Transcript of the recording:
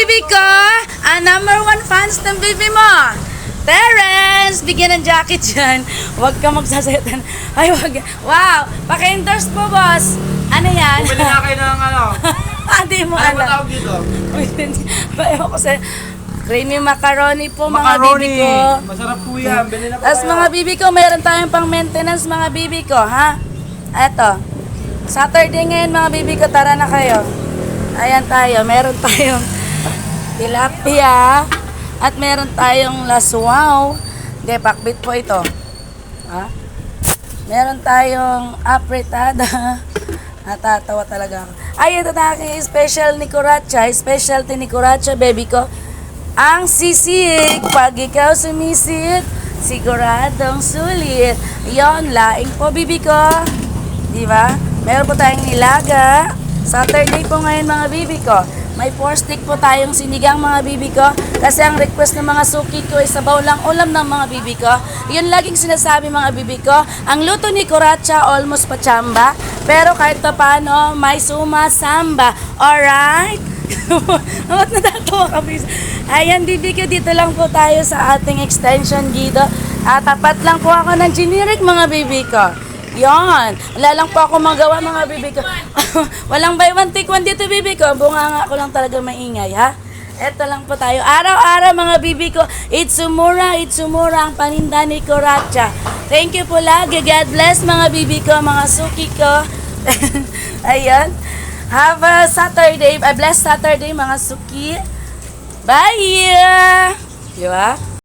bibi ko, ang number one fans ng bibi mo. Terence, bigyan ng jacket dyan. Huwag ka magsasayatan. Ay, wag. Wow, paki-endorse po, boss. Ano yan? Bumili na kayo ng ano. Hindi mo Ano ba alam. tawag dito? Bayo ko sa creamy macaroni po, mga Macaroni. bibi ko. Masarap po yan. Bili na po Tapos kayo. mga bibi ko, mayroon tayong pang maintenance mga bibi ko, ha? Eto. Saturday ngayon mga bibi ko, tara na kayo. Ayan tayo, meron tayong tilapia at meron tayong laswaw. Hindi, pakbit po ito. Ha? Meron tayong apretada. Natatawa talaga ako. Ay, ito na aking special ni Kuracha. Specialty ni Kuracha, baby ko. Ang sisig. Pag ikaw sumisid, siguradong sulit. Yon, laing po, bibi ko. Diba? Meron po tayong nilaga. Saturday po ngayon, mga bibi ko. May 4 stick po tayong sinigang, mga bibi ko. Kasi ang request ng mga suki ko ay sabaw lang ulam ng mga bibi ko. Yun laging sinasabi, mga bibi ko. Ang luto ni Kuracha, almost pachamba. Pero kahit pa paano, may sumasamba. Alright? Bakit natatawa kami? Ayan, bibi ko, dito lang po tayo sa ating extension dito. Tapat lang po ako ng generic, mga bibi ko. Yon, wala lang po ako magawa, mga bibi ko. Walang buy one take one dito, bibi ko. Bunganga ko lang talaga maingay, ha? Eto lang po tayo. Araw-araw, mga bibi ko. It's sumura ang paninda ni Kuracha. Thank you po lagi. God bless, mga bibi ko, mga suki ko. Ayan. Have a Saturday, a blessed Saturday, mga suki. Bye! Diba?